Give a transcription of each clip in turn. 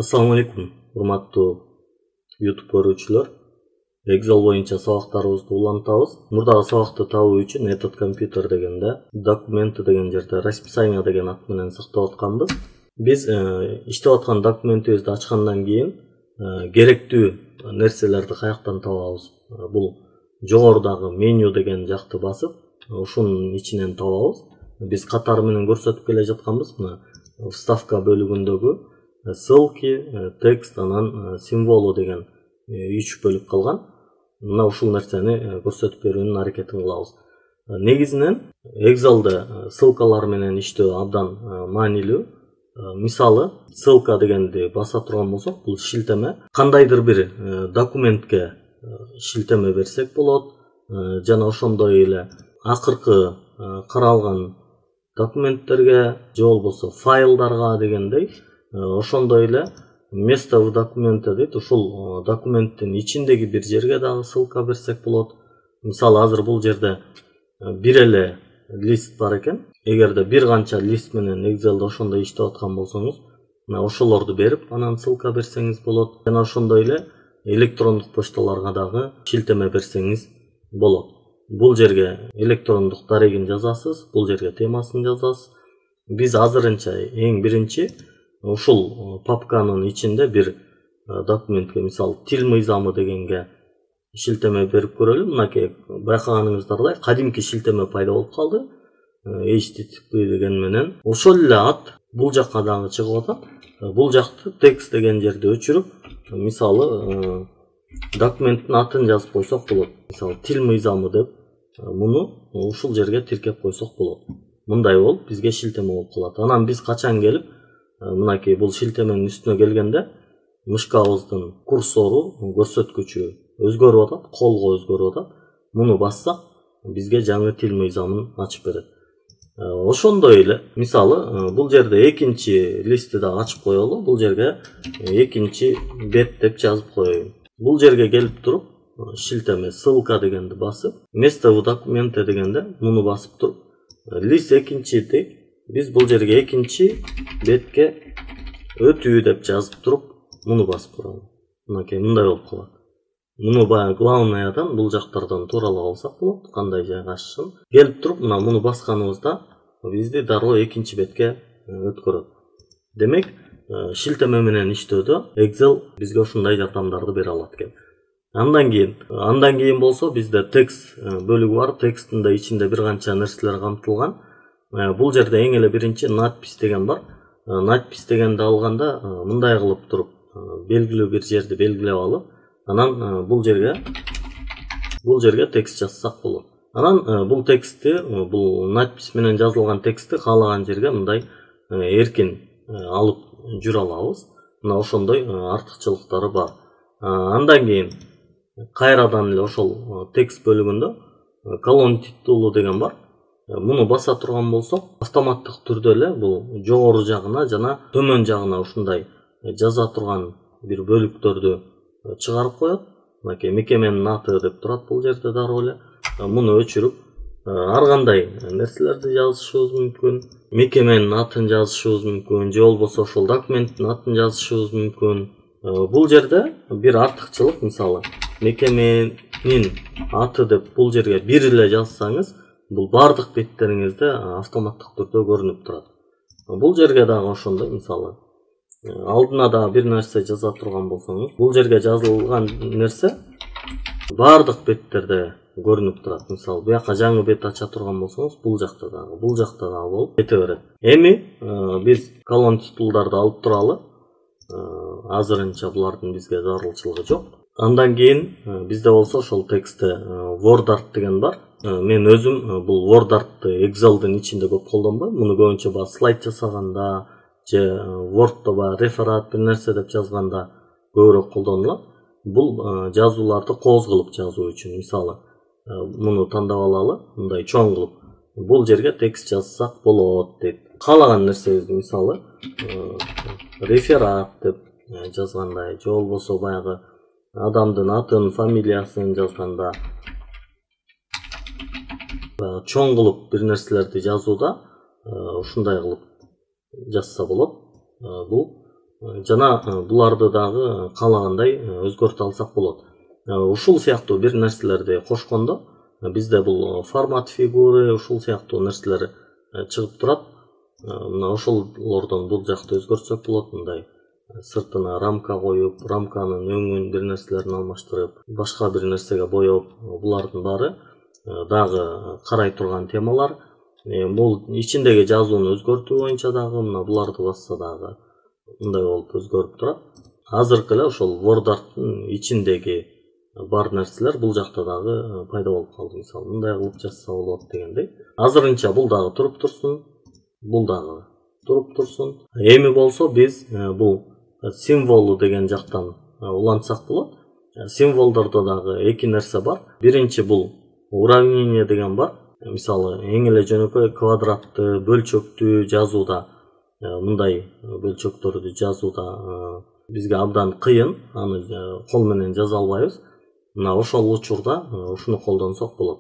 Assalamu alaikum, урматтуу YouTube көрүүчүлөр. Excel боюнча сабактарыбызды улантабыз. Мурдагы сабакты табуу үчүн этот компьютер дегенде, документы деген жерде расписание деген ат менен сактап атканбыз. Биз иштеп аткан документибизди ачкандан кийин керектүү нерселерди каяктан табабыз? Бул жогорудагы меню деген жакты басып, ушунун ичинен табабыз. Биз катары менен көрсөтүп келе жатканбыз. Мына вставка бөлүгүндөгү ссылки, текст, анан символу деген 3 бөлүк калган. Мына ушул нерсени көрсөтүп берүүнүн аракетин кылабыз. Негизинен Excel'de ссылкалар менен иштөө абдан маанилүү. Мисалы, ссылка дегенди баса турган болсок, бул шилтеме. Кандайдыр бир документке шилтеме берсек болот, жана ошондой эле акыркы каралган документтерге же болбосо файлдарга дегендей, ошондой эле место в документе дейт. Ушул документтин ичиндеги бир жерге дагы ссылка берсек болот. Мисалы, азыр бул жерде бир эле лист бар экен. Эгерде бир канча лист менен Excel'de ошондой иштеп аткан болсоңуз, мына ошолорду берип, анан ссылка берсеңиз болот. Жана ошондой эле электрондук почталарга дагы шилтеме берсеңиз болот. Бул жерге электрондук дарегин жазасыз, бул жерге темасын жазасыз. Биз азырынча эң биринчи ушул папканын ичинде бир документке, мисалы, тил мыйзамы дегенге шилтеме берип көрөлү. Мынакей байкаганыңыздардай кадимки шилтеме пайда болуп калды. HTTP деген менен. Ошол эле ат бул жакка дагы чыгып атат. Бул жакты текст деген жерде өчүрүп, мисалы, документтин атын жазып койсок болот. Мисалы, тил мыйзамы деп муну ушул жерге тиркеп койсок болот. Мындай болуп бизге шилтеме болуп калат. Анан биз качан келип, мынакей бул шилтеменин үстүнө келгенде мышкабыздын курсору, көрсөткүчү өзгөрүп атат, колго өзгөрүп атат. Муну бассак, бизге жаңы тил мыйзамын ачып берет. Ошондой эле, мисалы, бул жерде экинчи листти да ачып коелу. Бул жерге экинчи бет деп жазып коеюн. Бул жерге келип туруп, шилтеме ссылка дегенди басып, место в документе дегенде муну басып туруп, лист экинчи дейт. Биз бул жерге экинчи бетке өтүү деп жазып туруп, муну басып турабыз. Мынакей мындай болуп калат. Муну баягы главныйдан бул жактардан тууралап алсак болот, кандай жайгашышын. Келип туруп, муну басканыбызда бизди дароо экинчи бетке өткөрөт. Демек, шилтеме менен иштөөдө Excel бизге ушундай жардамдарды бере алат экен. Андан кийин болсо бизде текст бөлүгү бар. Тексттин да ичинде бир канча нерселер камтылган. Бул жерде эң эле биринчи надпись деген бар. Надпись дегенди алганда мындай кылып туруп, белгилүү бир жерди белгилеп алып, анан бул жерге текст жазсак болот. Анан бул текстти, бул надпись менен жазылган текстти каалаган жерге мындай эркин алып жүрө алабыз. Мына ошондой артыкчылыктары бар. Андан кийин кайрадан эле ошол текст бөлүгүндө колон титулу деген бар. Муну баса турган болсок, автоматтык түрдө эле бул жогору жагына жана төмөн жагына ушундай жаза турган бир бөлүктөрдү чыгарып коет. Мынакей мекеменин аты деп турат бул жерде дароо эле. Муну өчүрүп, ар кандай нерселерди жазышыбыз мүмкүн. Мекеменин атын жазышыбыз мүмкүн, же болбосо ошол документтин атын жазышыбыз мүмкүн. Бул жерде бир артыкчылык, мисалы, мекеменин аты деп бул жерге бир эле жазсаңыз, бул бардык беттериңизде автоматтык түрдө көрүнүп турат. Бул жерге дагы ошондой, мисалы, алдына да бир нерсе жаза турган болсоңуз, бул жерге жазылган нерсе бардык беттерде көрүнүп турат. Мисалы, буяка жаңы бет ача турган болсоңуз, бул жакта дагы болуп кете берет. Эми биз колон титулдарды алып туралы. Азырынча булардын бизге зарылчылыгы жок. Андан кийин бизде болсо ошол текстте WordArt деген бар. Мен өзүм бул WordArt'ты Excel'дин ичинде көп колдонбойм. Муну көбүнчө баягы слайд жасаганда же Word'то баягы реферат бир нерсе деп жазганда көбүрөөк колдонулат. Бул жазууларды кооз кылып жазуу үчүн, мисалы, муну тандап алалы, мындай чоң кылып, бул жерге текст жазсак болот дейт. Каалаган нерсебизди, мисалы, реферат деп жазганда, же болбосо баягы адамдын атын, фамилиясын жазганда, чоң кылып бир нерселерди жазууда ушундай кылып жазса болот. Бул жана буларды дагы каалагандай өзгөртө алсак болот. Ушул сыяктуу бир нерселерди кошкондо бизде бул формат фигуры ушул сыяктуу нерселер чыгып турат. Мына ошолордон бул жакты өзгөртсөк болот. Мындай сыртына рамка коюп, рамканын өңүн бир нерселерин алмаштырып, башка бир нерсеге боеп, булардын баары дагы карай турган темалар. Бул ичиндеги жазууну өзгөртүү боюнча дагы мына буларды басса дагы мындай болуп өзгөрүп турат. Азыркы эле ошол WordArt'тын ичиндеги бар нерселер бул жакта дагы пайда болуп калды. Мисалы мындай кылып жазса болот дегендей. Азырынча бул дагы туруп турсун, бул дагы туруп турсун. Эми болсо биз бул символу деген жактан улантсак болот. Символдордо дагы эки нерсе бар. Биринчи бул уравнение деген бар. Мисалы эң эле жөнөкөй квадратты, бөлчөктү жазууда, мындай бөлчөктөрдү жазууда бизге абдан кыйын, аны кол менен жаза албайбыз. Мына ошол учурда ушуну колдонсок болот.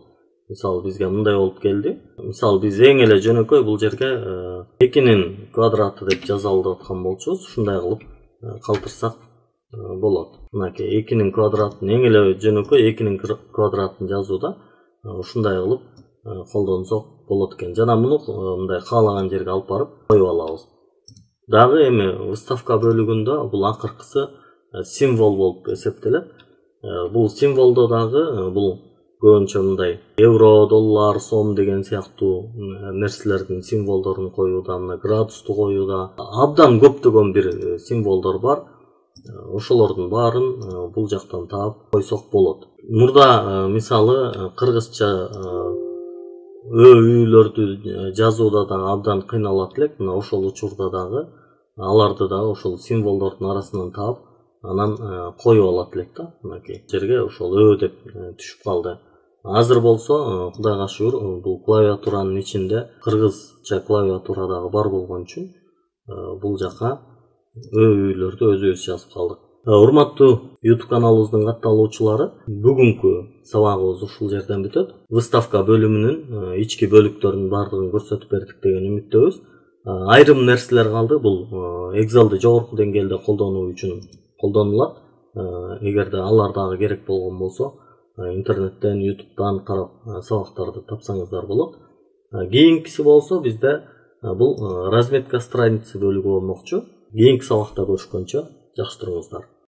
Мисалы бизге мындай болуп келди. Мисалы биз эң эле жөнөкөй бул жерге 2-нин квадраты деп жаза алып аткан болчубуз. Ушундай кылып калтырсак болот. Мынакей 2-нин квадратын эң эле жөнөкөй 2-нин квадратын жазууда ушундай кылып колдонсок болот экен. Жана муну мындай каалаган жерге алып барып коюп алабыз. Дагы эми выставка бөлүгүндө бул акыркысы символ болуп эсептелет. Бул символдо дагы бул көбүнчө мындай евро, доллар, сом деген сыяктуу нерселердин символдорун коюуда, мына градусту коюуда абдан көптөгөн бир символдор бар. Ошолордун баарын бул жактан таап койсок болот. Мурда мисалы кыргызча өүлөрдү жазууда дагы абдан кыйналат элек. Мына ошол учурда дагы аларды дагы ошол символдордун арасынан таап анан коюп алат элек да. Мынакей жерге ошол өө деп түшүп калды. Азыр болсо Кудайга шүгүр бул клавиатуранын ичинде кыргызча клавиатура дагы бар болгон үчүн бул жака өүлөрдү өзүбүз жазып калдык. Урматтуу YouTube каналыбыздын катталуучулары, бүгүнкү сабагыбыз ушул жерден бүтөт. Выставка бөлүмүнүн ички бөлүктөрүнүн баардыгын көрсөтүп бердик деген үмүттөбүз. Айрым нерселер калды. Бул Excel'ди жогорку деңгээлде колдонуу үчүн колдонулат. Эгерде алар дагы керек болгон болсо, интернеттен, YouTube'дан карап сабактарды тапсаңыздар болот. Кийинкиси болсо бизде бул разметка страницы бөлүгү болмокчу. Кийинки сабакта көрүшкөнчө жакшы туруңуздар.